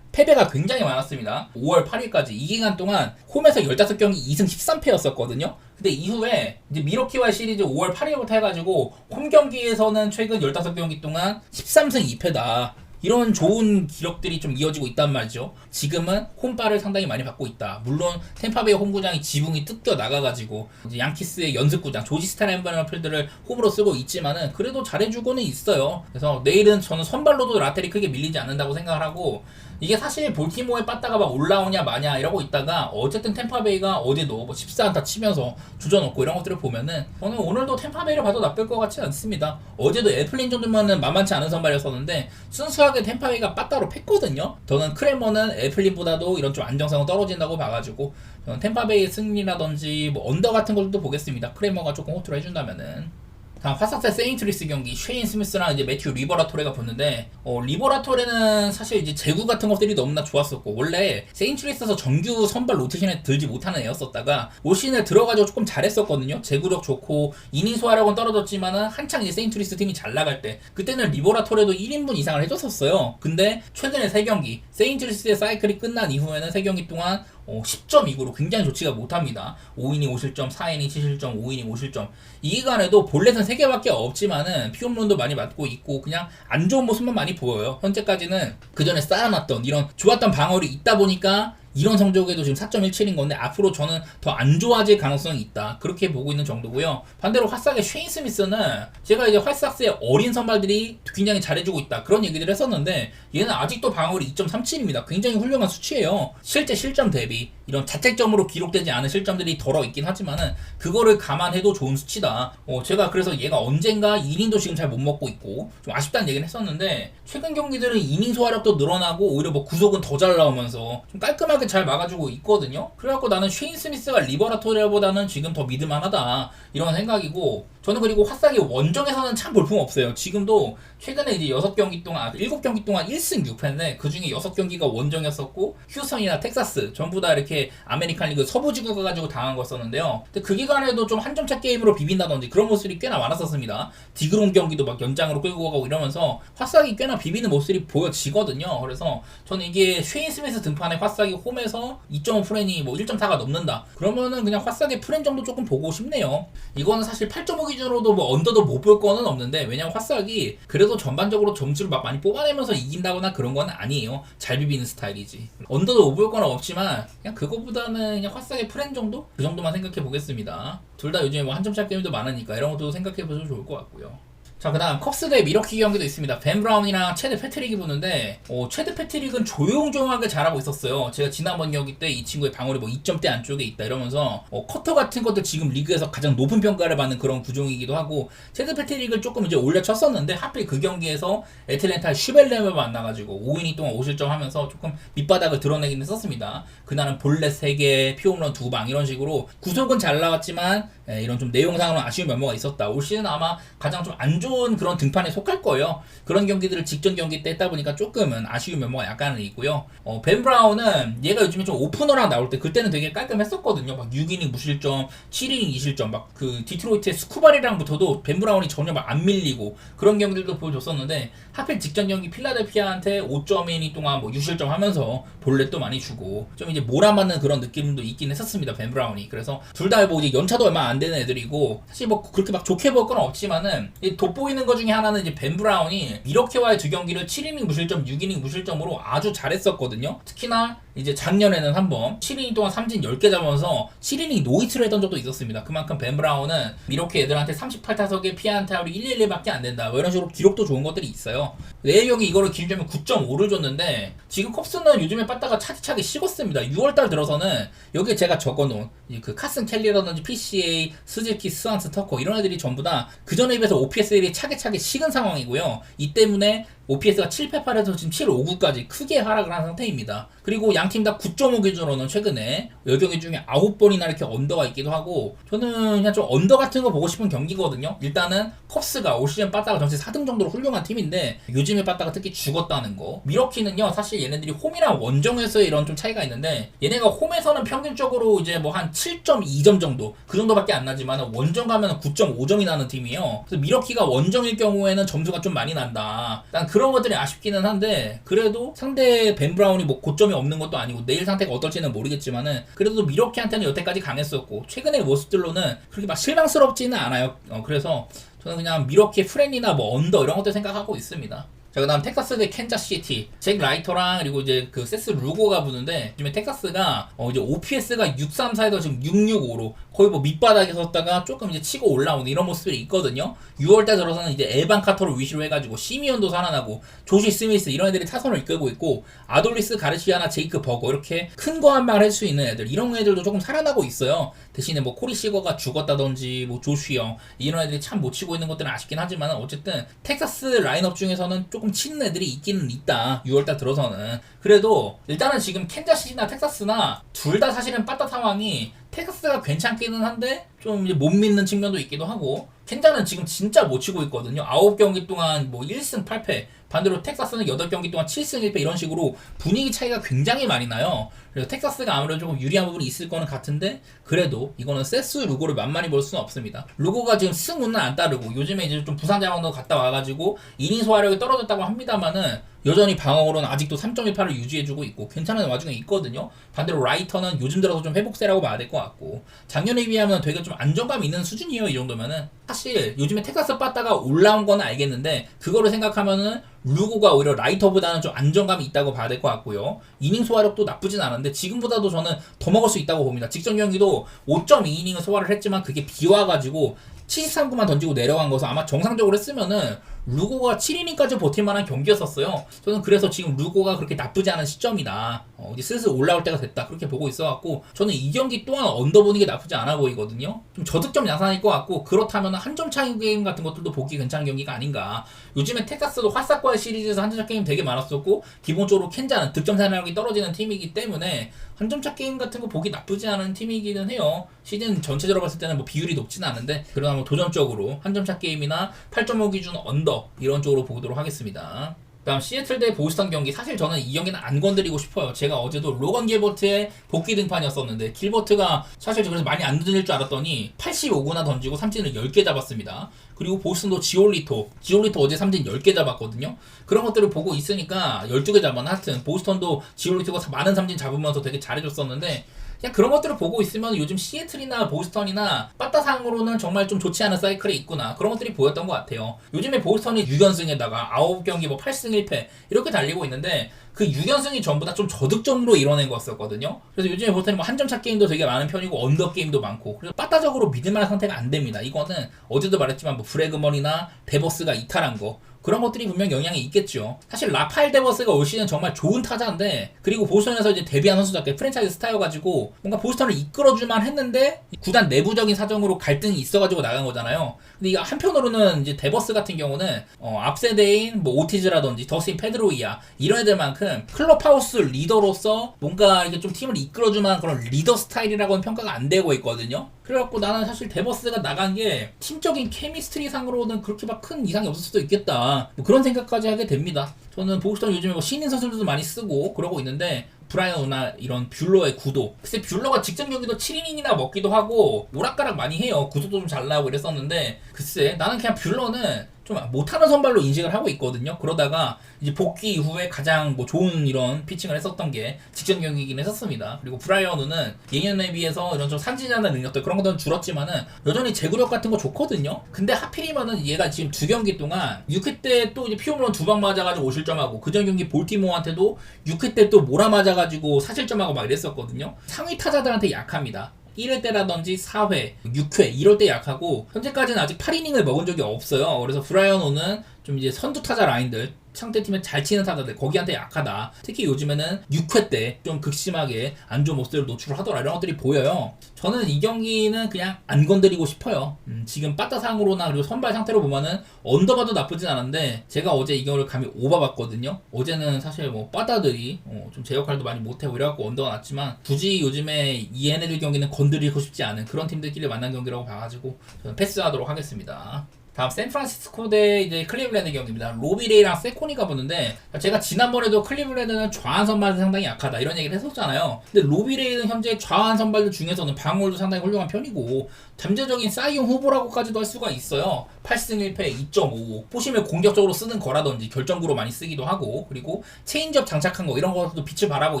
패배가 굉장히 많았습니다. 5월 8일까지 이 기간 동안 홈에서 15경기 2승 13패였었거든요. 근데 이후에 이제 미러키와의 시리즈 5월 8일부터 해가지고 홈 경기에서는 최근 15경기 동안 13승 2패다. 이런 좋은 기록들이 좀 이어지고 있단 말이죠. 지금은 홈발을 상당히 많이 받고 있다. 물론 템파베이 홈구장이 지붕이 뜯겨 나가가지고 이제 양키스의 연습구장 조지 스타라이버 필드를 홈으로 쓰고 있지만은 그래도 잘해주고는 있어요. 그래서 내일은 저는 선발로도 라텔이 크게 밀리지 않는다고 생각을 하고, 이게 사실 볼티모어에 빠따가 막 올라오냐 마냐 이러고 있다가 어쨌든 템파베이가 어제도 뭐 14안타 치면서 주저놓고 이런 것들을 보면은 저는 오늘도 템파베이를 봐도 나쁠 것 같지 않습니다. 어제도 애플린 정도면은 만만치 않은 선발이었었는데 순수하게 템파베이가 빠따로 팼거든요. 저는 크레머는 애플린보다도 이런 좀 안정성은 떨어진다고 봐가지고 저는 템파베이의 승리라든지 뭐 언더 같은 것도 보겠습니다. 크레머가 조금 호투를 해준다면은. 다음 화삭새 세인트루이스 경기 쉐인 스미스랑 이제 매튜 리버라토레가 붙는데, 리버라토레는 사실 이제 제구 같은 것들이 너무나 좋았었고 원래 세인트루이스에서 정규 선발 로테이션에 들지 못하는 애였었다가 올 시즌에 들어가지고 조금 잘했었거든요. 제구력 좋고 이닝 소화력은 떨어졌지만은 한창 이제 세인트루이스 팀이 잘 나갈 때 그때는 리버라토레도 1인분 이상을 해줬었어요. 근데 최근에 3경기 세인트루이스의 사이클이 끝난 이후에는 3경기 동안 10.29로 굉장히 좋지가 못합니다. 5이닝 5실점, 4이닝 7실점, 5이닝 5실점. 이 기간에도 볼넷은 3개밖에 없지만은 피홈런도 많이 맞고 있고 그냥 안 좋은 모습만 많이 보여요. 현재까지는 그 전에 쌓아놨던 이런 좋았던 방어력이 있다 보니까 이런 성적에도 지금 4.17인 건데 앞으로 저는 더 안 좋아질 가능성이 있다. 그렇게 보고 있는 정도고요. 반대로 화삭의 쉐인 스미스는 제가 이제 화삭스의 어린 선발들이 굉장히 잘해주고 있다. 그런 얘기들을 했었는데 얘는 아직도 방어율이 2.37입니다. 굉장히 훌륭한 수치예요. 실제 실점 대비 이런 자책점으로 기록되지 않은 실점들이 덜어 있긴 하지만은 그거를 감안해도 좋은 수치다. 제가 그래서 얘가 언젠가 이닝도 지금 잘 못 먹고 있고 좀 아쉽다는 얘기는 했었는데 최근 경기들은 이닝 소화력도 늘어나고 오히려 뭐 구속은 더 잘 나오면서 좀 깔끔하게 잘 막아주고 있거든요. 그래갖고 나는 쉐인 스미스가 리버라토리보다는 지금 더 믿을만하다 이런 생각이고, 저는 그리고 화삭이 원정에서는 참 볼품 없어요. 지금도 최근에 이제 6경기 동안 7경기 동안 1승 6패인데 그 중에 6경기가 원정이었었고 휴스턴이나 텍사스 전부 다 이렇게 아메리칸 리그 서부지구 가가지고 당한 거였었는데요. 근데 그 기간에도 좀 한 점차 게임으로 비빈다든지 그런 모습이 꽤나 많았었습니다. 디그롬 경기도 막 연장으로 끌고 가고 이러면서 화삭이 꽤나 비비는 모습이 보여지거든요. 그래서 저는 이게 쉐인 스미스 등판에 화삭이 홈에서 2.5 프렌이 뭐 1.4가 넘는다. 그러면은 그냥 화삭의 프렌 정도 조금 보고 싶네요. 이거는 사실 8.5 기준으로도 뭐 언더도 못 볼 거는 없는데 왜냐면 화삭이 그래도 전반적으로 점수를 막 많이 뽑아내면서 이긴다거나 그런 건 아니에요. 잘 비비는 스타일이지. 언더도 못 볼 거는 없지만 그냥 그거보다는 그냥 화삭의 프렌 정도? 그 정도만 생각해 보겠습니다. 둘 다 요즘에 뭐 한점차 게임도 많으니까 이런 것도 생각해 보셔도 좋을 것 같고요. 자, 그 다음 컵스 대 미러키 경기도 있습니다. 벤 브라운이랑 체드 패트릭이 붙는데 체드 패트릭은 조용조용하게 잘하고 있었어요. 제가 지난번 경기 때 이 친구의 방어율이 뭐 2점대 안쪽에 있다 이러면서 커터 같은 것들 지금 리그에서 가장 높은 평가를 받는 그런 구종이기도 하고, 체드 패트릭을 조금 이제 올려쳤었는데 하필 그 경기에서 애틀랜타 슈벨렘을 만나가지고 5이닝 동안 5실점 하면서 조금 밑바닥을 드러내긴 했었습니다. 그날은 볼넷 3개, 피홈런 2방 이런 식으로 구속은 잘 나왔지만 이런 좀 내용상으로는 아쉬운 면모가 있었다. 올 시즌 아마 가장 좀 안 좋은 그런 등판에 속할 거예요. 그런 경기들을 직전 경기 때 했다 보니까 조금은 아쉬운 면모가 약간은 있고요. 벤 브라운은 얘가 요즘에 좀 오프너랑 나올 때 그때는 되게 깔끔했었거든요. 막 6이닝 무실점, 7이닝 2실점, 막 그 디트로이트의 스쿠바리랑부터도 벤 브라운이 전혀 막 안 밀리고 그런 경기들도 보여줬었는데 하필 직전 경기 필라델피아한테 5.2이닝 동안 뭐 6실점 하면서 볼넷도 많이 주고 좀 이제 몰아맞는 그런 느낌도 있긴 했었습니다. 벤 브라운이. 그래서 둘 다 뭐 이제 연차도 얼마 안 되는 애들이고 사실 뭐 그렇게 막 좋게 볼 건 없지만은 돋보이는 것 중에 하나는 이제 벤 브라운이 이렇게와의 두 경기를 7이닝 무실점, 6이닝 무실점으로 아주 잘했었거든요. 특히나 이제 작년에는 한번 7이닝 동안 삼진 10개 잡으면서 7이닝 노히트를 했던 적도 있었습니다. 그만큼 벤 브라운은 이렇게 애들한테 38타석에 피안타율이 111밖에 안 된다. 뭐 이런 식으로 기록도 좋은 것들이 있어요. 내일 경기 이거를 기준점에 9.5를 줬는데 지금 컵스는 요즘에 빠따가 차디차게 식었습니다. 6월달 들어서는 여기에 제가 적어놓은 그 카슨 켈리라든지 PCA, 스즈키, 스완스, 터커 이런 애들이 전부 다 그 전에 비해서 OPS1이 차게 식은 상황이고요. 이 때문에 OPS가 7패 8에서 지금 7.59까지 크게 하락을 한 상태입니다. 그리고 양팀 다 9.5 기준으로는 최근에 10경기 중에 9번이나 이렇게 언더가 있기도 하고 저는 그냥 좀 언더 같은 거 보고 싶은 경기거든요. 일단은 컵스가 올 시즌 빠따가 전체 4등 정도로 훌륭한 팀인데 요즘에 빠따가 특히 죽었다는 거. 미러키는요 사실 얘네들이 홈이랑 원정에서의 이런 좀 차이가 있는데 얘네가 홈에서는 평균적으로 이제 뭐 한 7.2점 정도 그 정도밖에 안 나지만 원정 가면 9.5점이 나는 팀이에요. 그래서 미러키가 원정일 경우에는 점수가 좀 많이 난다. 난 그런 것들이 아쉽기는 한데 그래도 상대 벤 브라운이 뭐 고점이 없는 것도 아니고 내일 상태가 어떨지는 모르겠지만은 그래도 미러키한테는 여태까지 강했었고 최근의 모습들로는 그렇게 막 실망스럽지는 않아요. 그래서 저는 그냥 미러키의 프렌이나 뭐 언더 이런 것들 생각하고 있습니다. 자, 그다음 텍사스 대 캔자스시티. 잭 라이터랑 그리고 이제 그 세스 루고가 부는데 요즘에 텍사스가 이제 OPS가 634에서 지금 665로 거의 뭐 밑바닥에 섰다가 조금 이제 치고 올라오는 이런 모습들이 있거든요. 6월달 들어서는 이제 에반 카터를 위시로 해가지고 시미온도 살아나고 조시 스미스 이런 애들이 타선을 이끌고 있고 아돌리스 가르시아나 제이크 버거 이렇게 큰 거 한 방을 할 수 있는 애들 이런 애들도 조금 살아나고 있어요. 대신에 뭐 코리 시거가 죽었다든지 뭐 조슈 형 이런 애들이 참 못 치고 있는 것들은 아쉽긴 하지만 어쨌든 텍사스 라인업 중에서는 조금 치는 애들이 있기는 있다. 6월달 들어서는. 그래도 일단은 지금 캔자시티나 텍사스나 둘 다 사실은 빠따 상황이 텍사스가 괜찮기는 한데 좀 이제 못 믿는 측면도 있기도 하고 캔자는 지금 진짜 못 치고 있거든요. 9경기 동안 뭐 1승 8패 반대로 텍사스는 8경기 동안 7승 1패 이런 식으로 분위기 차이가 굉장히 많이 나요. 그래서 텍사스가 아무래도 조금 유리한 부분이 있을 거는 같은데 그래도 이거는 세스 루고를 만만히 볼 수는 없습니다. 루고가 지금 승운은 안 따르고 요즘에 이제 좀 부상 자원도 갔다 와가지고 이닝 소화력이 떨어졌다고 합니다만은 여전히 방어로는 아직도 3.18을 유지해주고 있고 괜찮은 와중에 있거든요. 반대로 라이터는 요즘 들어서 좀 회복세라고 봐야 될 것 같고 작년에 비하면 되게 좀 안정감 있는 수준이에요. 이 정도면은 사실 요즘에 텍사스 빠따가 올라온 건 알겠는데 그거를 생각하면은 루고가 오히려 라이터보다는 좀 안정감이 있다고 봐야 될 것 같고요. 이닝 소화력도 나쁘진 않은데 지금보다도 저는 더 먹을 수 있다고 봅니다. 직전 경기도 5.2이닝을 소화를 했지만 그게 비와가지고 73구만 던지고 내려간 것은 아마 정상적으로 했으면은 루고가 7이닝까지 버틸만한 경기였었어요. 저는 그래서 지금 루고가 그렇게 나쁘지 않은 시점이다. 이제 슬슬 올라올 때가 됐다. 그렇게 보고 있어갖고 저는 이 경기 또한 언더 보는 게 나쁘지 않아 보이거든요. 좀 저득점 양산일 것 같고 그렇다면 한 점 차이 게임 같은 것들도 보기 괜찮은 경기가 아닌가. 요즘에 텍사스도 화싹과의 시리즈에서 한 점 차 게임 되게 많았었고 기본적으로 캔자는 득점 사나력이 떨어지는 팀이기 때문에 한 점 차 게임 같은 거 보기 나쁘지 않은 팀이기는 해요. 시즌 전체적으로 봤을 때는 뭐 비율이 높지는 않은데 그러나 뭐 도전적으로 한 점 차 게임이나 8.5 기준 언더 이런 쪽으로 보도록 하겠습니다. 다음 시애틀 대 보스턴 경기. 사실 저는 이 경기는 안 건드리고 싶어요. 제가 어제도 로건 길버트의 복귀 등판이었었는데 길버트가 사실 그래서 많이 안 던질 줄 알았더니 85구나 던지고 삼진을 10개 잡았습니다. 그리고 보스턴도 지올리토 어제 삼진 10개 잡았거든요. 그런 것들을 보고 있으니까 12개 잡았나 하여튼 보스턴도 지올리토가 많은 삼진 잡으면서 되게 잘해줬었는데 그냥 그런 것들을 보고 있으면 요즘 시애틀이나 보스턴이나 빠따상으로는 정말 좀 좋지 않은 사이클이 있구나 그런 것들이 보였던 것 같아요. 요즘에 보스턴이 6연승에다가 9경기 뭐 8승 1패 이렇게 달리고 있는데 그 6연승이 전부 다 좀 저득점으로 이뤄낸 거였었거든요. 그래서 요즘에 보스턴이 뭐 한 점 차 게임도 되게 많은 편이고 언더 게임도 많고 그래서 빠따적으로 믿을만한 상태가 안 됩니다. 이거는 어제도 말했지만 뭐 브래그먼이나 데버스가 이탈한 거 그런 것들이 분명 영향이 있겠죠. 사실 라파엘 데버스가 올 시즌 정말 좋은 타자인데 그리고 보스턴에서 이제 데뷔한 선수답게 프랜차이즈 스타여가지고 뭔가 보스턴을 이끌어줄만 했는데 구단 내부적인 사정으로 갈등이 있어가지고 나간 거잖아요. 근데 이거 한편으로는 이제 데버스 같은 경우는 앞세대인 뭐 오티즈라든지 더스틴 페드로이아 이런 애들만큼 클럽하우스 리더로서 뭔가 이게 좀 팀을 이끌어줄만한 그런 리더 스타일이라고는 평가가 안 되고 있거든요. 그래갖고 나는 사실 데버스가 나간 게 팀적인 케미스트리 상으로는 그렇게 막 큰 이상이 없을 수도 있겠다. 뭐 그런 생각까지 하게 됩니다. 저는 보스턴 요즘에 뭐 신인 선수들도 많이 쓰고 그러고 있는데 브라이언 우나 이런 뷰러의 구도 글쎄 뷰러가 직전 경기도 7이닝이나 먹기도 하고 오락가락 많이 해요. 구도도 좀 잘 나오고 이랬었는데 글쎄 나는 그냥 뷰러는 좀 못하는 선발로 인식을 하고 있거든요. 그러다가 이제 복귀 이후에 가장 뭐 좋은 이런 피칭을 했었던 게 직전 경기이긴 했었습니다. 그리고 브라이언우는 예년에 비해서 이런 좀 삼진하는 능력들 그런 것들은 줄었지만은 여전히 제구력 같은 거 좋거든요. 근데 하필이면은 얘가 지금 2경기 동안 6회 때 또 이제 피홈런 2방 맞아가지고 5실점하고 그전 경기 볼티모어한테도 6회 때 또 몰아맞아가지고 4실점하고 막 이랬었거든요. 상위 타자들한테 약합니다. 1회 때라든지 4회, 6회 이럴 때 약하고 현재까지는 아직 8이닝을 먹은 적이 없어요. 그래서 브라이언오는 좀 이제 선두 타자 라인들 상대팀에 잘 치는 타자들 거기한테 약하다. 특히 요즘에는 6회 때 좀 극심하게 안 좋은 모습들을 노출을 하더라. 이런 것들이 보여요. 저는 이 경기는 그냥 안 건드리고 싶어요. 지금 빠따상으로나 그리고 선발 상태로 보면은 언더봐도 나쁘진 않은데 제가 어제 이 경기를 감히 오버봤거든요. 어제는 사실 뭐 빠따들이 좀 제 역할도 많이 못하고 이래갖고 언더가 났지만 굳이 요즘에 얘네들 경기는 건드리고 싶지 않은 그런 팀들끼리 만난 경기라고 봐가지고 저는 패스하도록 하겠습니다. 다음 샌프란시스코 대 이제 클리블랜드 경기입니다. 로비레이랑 세코니가 붙는데 제가 지난번에도 클리블랜드는 좌완 선발이 상당히 약하다 이런 얘기를 했었잖아요. 근데 로비레이는 현재 좌완 선발들 중에서는 방어율도 상당히 훌륭한 편이고 잠재적인 사이용 후보라고까지도 할 수가 있어요. 8승 1패 2.55 보시면 공격적으로 쓰는 거라든지 결정구로 많이 쓰기도 하고 그리고 체인지업 장착한 거 이런 것도 빛을 발하고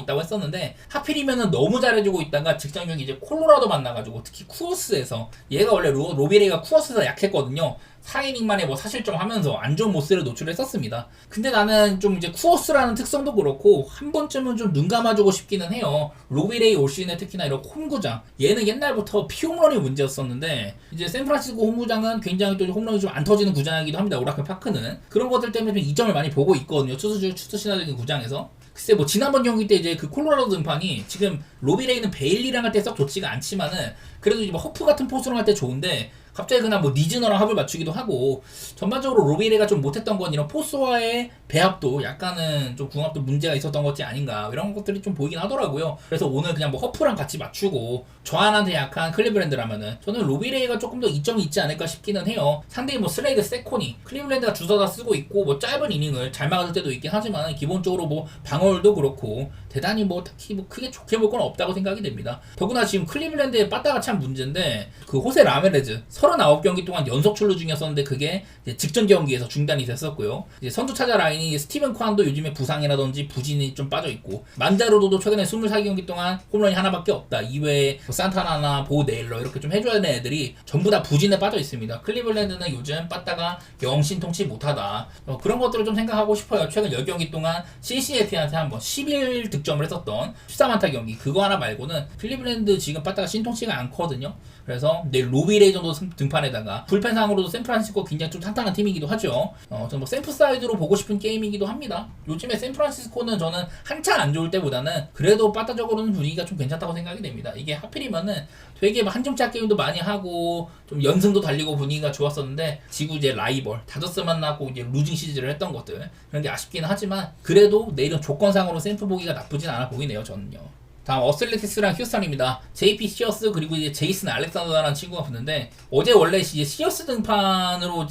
있다고 했었는데 하필이면은 너무 잘해주고 있다가 직전 경기 이제 콜로라도 만나가지고 특히 쿠어스에서 얘가 원래 로비레이가 쿠어스에서 약했거든요. 4이닝 만에 뭐 사실점 하면서 안 좋은 모습을 노출했었습니다. 근데 나는 좀 이제 쿠어스라는 특성도 그렇고 한 번쯤은 좀 눈 감아주고 싶기는 해요. 로비레이 올 시즌에 특히나 이런 홈구장, 얘는 옛날부터 피홈런이 문제였었는데 이제 샌프란시스코 홈구장은 굉장히 또 홈런이 좀 안 터지는 구장이기도 합니다. 오라클 파크는 그런 것들 때문에 좀 이점을 많이 보고 있거든요. 투수 신화적인 구장에서. 글쎄 뭐 지난번 경기 때 이제 그 콜로라도 등판이 지금 로비레이는 베일리랑 할 때 썩 좋지가 않지만은 그래도 이제 뭐 허프 같은 포수랑 할 때 좋은데 갑자기 그냥 뭐 니즈너랑 합을 맞추기도 하고 전반적으로 로비레이가 좀 못했던 건 이런 포수와의 배합도 약간은 좀 궁합도 문제가 있었던 것이 아닌가 이런 것들이 좀 보이긴 하더라고요. 그래서 오늘 그냥 뭐 허프랑 같이 맞추고 저 하나한테 약한 클리블랜드라면은 저는 로비레이가 조금 더 이점이 있지 않을까 싶기는 해요. 상대히 뭐 슬레이드, 세코니, 클리블랜드가 주사다 쓰고 있고 뭐 짧은 이닝을 잘 막을 때도 있긴 하지만 기본적으로 뭐 방어율도 그렇고 대단히 뭐 딱히 뭐 크게 좋게 볼 건 없다고 생각이 됩니다. 더구나 지금 클리블랜드의 빠따가 참 문제인데 그 호세 라메레즈 39경기 동안 연속 출루 중이었었는데 그게 이제 직전 경기에서 중단이 됐었고요. 이제 선두 타자 라인이 스티븐 ኳ도 요즘에 부상이라든지 부진이 좀 빠져있고 만자로도 최근에 24경기 동안 홈런이 하나밖에 없다. 이외에 뭐 산타나나 보 네일러 이렇게 좀 해줘야 되는 애들이 전부 다 부진에 빠져 있습니다. 클리블랜드는 요즘 빠따가 영 신통치 못하다. 그런 것들을 좀 생각하고 싶어요. 최근 10경기 동안 신시내티한테 한번 11득점을 했었던 14만타 경기 그거 하나 말고는 클리블랜드 지금 빠따가 신통치가 않거든요. 그래서 내일 로비레이 정도 등판에다가 불펜상으로도 샌프란시스코 굉장히 좀 탄탄한 팀이기도 하죠. 저는 뭐 샘플 사이드로 보고 싶은 게임이기도 합니다. 요즘에 샌프란시스코는 저는 한창 안 좋을 때보다는 그래도 빠따적으로는 분위기가 좀 괜찮다고 생각이 됩니다. 이게 하필이면은 되게 한 점짜 게임도 많이 하고 좀 연승도 달리고 분위기가 좋았었는데 지구 이제 라이벌 다저스 만나고 이제 루징 시즌을 했던 것들 그런 게 아쉽기는 하지만 그래도 내일은 조건상으로 샘플 보기가 나쁘진 않아 보이네요. 저는요. 다음 어슬레티스랑 휴스턴입니다. JP 시어스 그리고 이제 제이슨 알렉산더라는 친구가 붙는데 어제 원래 이제 시어스 등판으로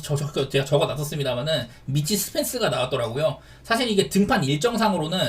제가 적어놨었습니다만은 미치 스펜스가 나왔더라고요. 사실 이게 등판 일정상으로는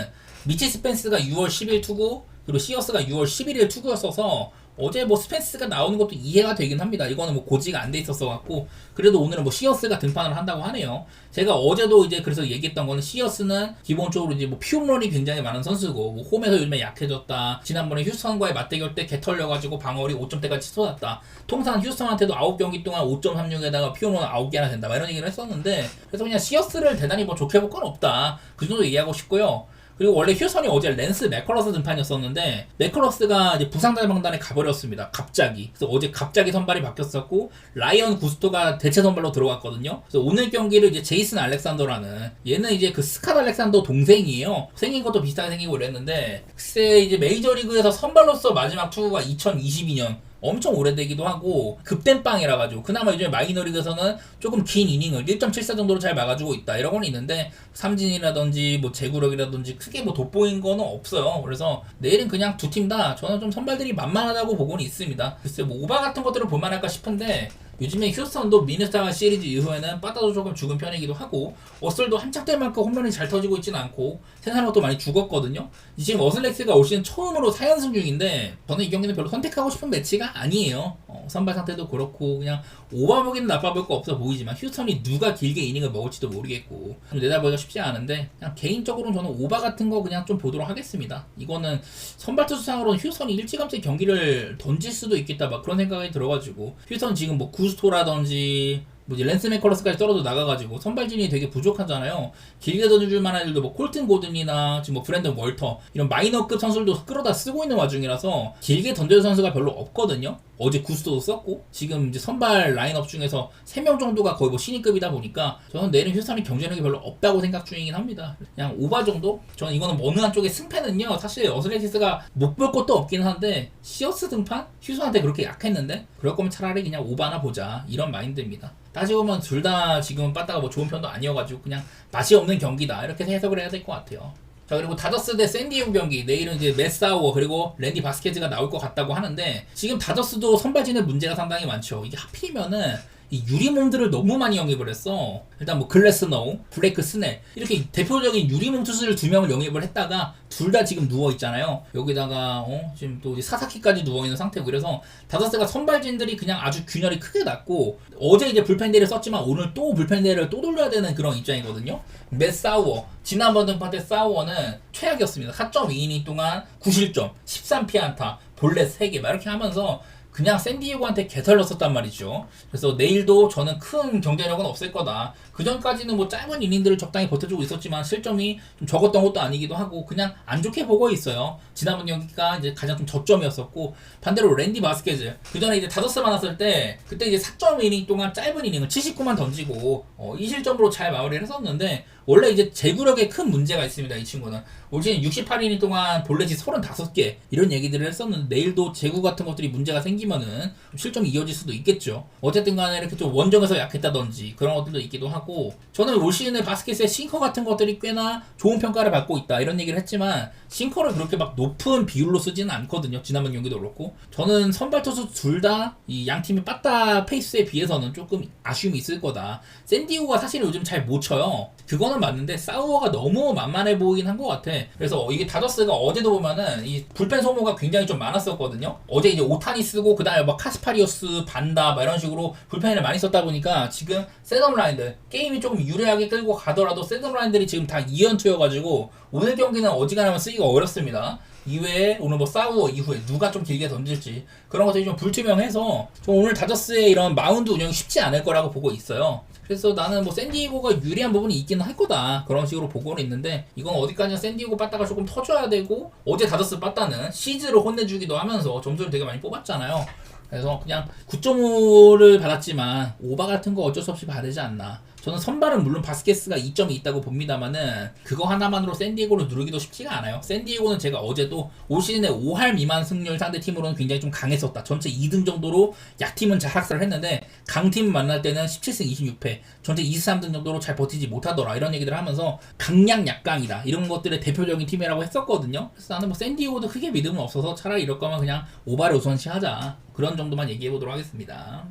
미치 스펜스가 6월 10일 투구 그리고 시어스가 6월 11일 투구였어서 어제 뭐 스펜스가 나오는 것도 이해가 되긴 합니다. 이거는 뭐 고지가 안 돼 있었어 갖고 그래도 오늘은 뭐 시어스가 등판을 한다고 하네요. 제가 어제도 이제 그래서 얘기했던 거는 시어스는 기본적으로 이제 뭐 피홈런이 굉장히 많은 선수고 뭐 홈에서 요즘에 약해졌다. 지난번에 휴스턴과의 맞대결 때 개털려가지고 방어율이 5점대까지 쏟았다. 통산 휴스턴한테도 9경기 동안 5.36에다가 피홈런 9개나 된다. 이런 얘기를 했었는데 그래서 그냥 시어스를 대단히 뭐 좋게 볼 건 없다. 그 정도 얘기하고 싶고요. 그리고 원래 휴스턴이 어제 랜스 맥컬러스 등판이었었는데 맥컬러스가 이제 부상자 명단에 가버렸습니다. 갑자기. 그래서 어제 갑자기 선발이 바뀌었었고 라이언 구스토가 대체 선발로 들어갔거든요. 그래서 오늘 경기를 이제 제이슨 알렉산더라는 얘는 이제 그 스캇 알렉산더 동생이에요. 생긴 것도 비슷하게 생기고 이랬는데 글쎄 이제 메이저리그에서 선발로서 마지막 투구가 2022년 엄청 오래되기도 하고 급된빵이라 가지고 그나마 요즘에 마이너리그에서는 조금 긴 이닝을 1.74 정도로 잘 막아주고 있다 이런 건 있는데 삼진이라든지 뭐 제구력이라든지 크게 뭐 돋보인 거는 없어요. 그래서 내일은 그냥 두 팀 다 저는 좀 선발들이 만만하다고 보고는 있습니다. 글쎄 뭐 오바 같은 것들을 볼만할까 싶은데 요즘에 휴스턴도 미네소타 시리즈 이후에는 빠따도 조금 죽은 편이기도 하고 어슬도 한짝 될 만큼 홈런이 잘 터지고 있지는 않고 생산력도 많이 죽었거든요. 지금 어슬렉스가 올 시즌 처음으로 4연승 중인데 저는 이 경기는 별로 선택하고 싶은 매치가 아니에요. 선발 상태도 그렇고 그냥 오바 보기는 나빠 볼 거 없어 보이지만 휴스턴이 누가 길게 이닝을 먹을지도 모르겠고 좀 내다보기가 쉽지 않은데 그냥 개인적으로는 저는 오바 같은 거 그냥 좀 보도록 하겠습니다. 이거는 선발 투수상으로는 휴스턴이 일찌감치 경기를 던질 수도 있겠다 막 그런 생각이 들어가지고 휴스턴 지금 뭐 구스토라든지 뭐 이제 랜스 맥컬러스까지 떨어져 나가가지고 선발진이 되게 부족하잖아요. 길게 던져줄 만한 애들도 뭐 콜튼 고든이나 지금 뭐 브랜든 월터 이런 마이너급 선수들도 끌어다 쓰고 있는 와중이라서 길게 던져줄 선수가 별로 없거든요. 어제 구스토도 썼고 지금 이제 선발 라인업 중에서 3명 정도가 거의 뭐 신인급이다 보니까 저는 내일은 휴스턴이 경쟁력이 별로 없다고 생각 중이긴 합니다. 그냥 오바 정도? 저는 이거는 어느 한쪽의 승패는요 사실 어슬레티스가 못 볼 것도 없긴 한데 시어스 등판? 휴스턴한테 그렇게 약했는데 그럴 거면 차라리 그냥 오바나 보자 이런 마인드입니다. 따지고 보면 둘 다 지금은 빠따가 뭐 좋은 편도 아니어가지고 그냥 맛이 없는 경기다 이렇게 해석을 해야 될 것 같아요. 자 그리고 다저스 대 샌디에고 경기 내일은 이제 맷 사우어 그리고 랜디 바스케즈가 나올 것 같다고 하는데 지금 다저스도 선발진의 문제가 상당히 많죠. 이게 하필이면은 이 유리몸들을 너무 많이 영입을 했어. 일단 뭐 글래스노우, 블레이크 스넬 이렇게 대표적인 유리몸 투수를 2명을 영입을 했다가 둘 다 지금 누워 있잖아요. 여기다가 지금 또 사사키까지 누워 있는 상태고 그래서 다저스가 선발진들이 그냥 아주 균열이 크게 났고 어제 이제 불펜데이를 썼지만 오늘 또 불펜데이를 또 돌려야 되는 그런 입장이거든요. 맷 사우어 지난번 등판 때 사우어는 최악이었습니다. 4.2이닝 동안 9실점, 13피안타, 볼넷 3개 막 이렇게 하면서 그냥 샌디에고한테 개털렸었단 말이죠. 그래서 내일도 저는 큰 경쟁력은 없을 거다. 그 전까지는 뭐 짧은 이닝들을 적당히 버텨주고 있었지만 실점이 좀 적었던 것도 아니기도 하고 그냥 안 좋게 보고 있어요. 지난번 경기가 이제 가장 좀 저점이었었고, 반대로 랜디 바스케즈 그 전에 이제 다저스 만났을 때 그때 이제 4.1이닝 동안 짧은 이닝을 79만 던지고 2실점으로 잘 마무리를 했었는데, 원래 이제 제구력에 큰 문제가 있습니다. 이 친구는 올 시즌 68이닝 동안 볼넷이 35개 이런 얘기들을 했었는데, 내일도 제구 같은 것들이 문제가 생기면은 실점이 이어질 수도 있겠죠. 어쨌든 간에 이렇게 좀 원정에서 약했다든지 그런 것들도 있기도 하고, 저는 올 시즌에 바스켓의 싱커 같은 것들이 꽤나 좋은 평가를 받고 있다 이런 얘기를 했지만, 싱커를 그렇게 막 높은 비율로 쓰지는 않거든요. 지난번 경기도 그렇고. 저는 선발 투수 둘 다 이 양 팀의 빠따 페이스에 비해서는 조금 아쉬움이 있을 거다. 샌디오가 사실 요즘 잘 못 쳐요. 그거는 맞는데 사우어가 너무 만만해 보이긴 한 것 같아. 그래서 이게 다저스가 어제도 보면은 이 불펜 소모가 굉장히 좀 많았었거든요. 어제 이제 오타니 쓰고 그다음에 막 카스파리오스, 반다 막 이런 식으로 불펜을 많이 썼다 보니까 지금 셋업 라인들 게임이 조금 유리하게 끌고 가더라도 셋업 라인들이 지금 다 2연투여가지고 오늘 경기는 어지간하면 쓰기가 어렵습니다. 이외에 오늘 뭐 사우어 이후에 누가 좀 길게 던질지 그런 것들이 좀 불투명해서 좀 오늘 다저스의 이런 마운드 운영이 쉽지 않을 거라고 보고 있어요. 그래서 나는 뭐 샌디에고가 유리한 부분이 있기는 할 거다 그런 식으로 보고는 있는데, 이건 어디까지나 샌디에고 빠따가 조금 터져야 되고, 어제 다저스 빠따는 시즈로 혼내주기도 하면서 점수를 되게 많이 뽑았잖아요. 그래서 그냥 9.5를 받았지만 오바 같은 거 어쩔 수 없이 봐야 되지 않나. 저는 선발은 물론 바스케스가 2점이 있다고 봅니다만은 그거 하나만으로 샌디에고를 누르기도 쉽지가 않아요. 샌디에고는 제가 어제도 올 시즌에 5할 미만 승률 상대 팀으로는 굉장히 좀 강했었다. 전체 2등 정도로 약팀은 잘 학살을 했는데 강팀 만날 때는 17승 26패, 전체 23등 정도로 잘 버티지 못하더라 이런 얘기들을 하면서 강약 약강이다 이런 것들의 대표적인 팀이라고 했었거든요. 그래서 나는 뭐 샌디에고도 크게 믿음은 없어서 차라리 이럴 거면 그냥 오바를 우선시하자 그런 정도만 얘기해 보도록 하겠습니다.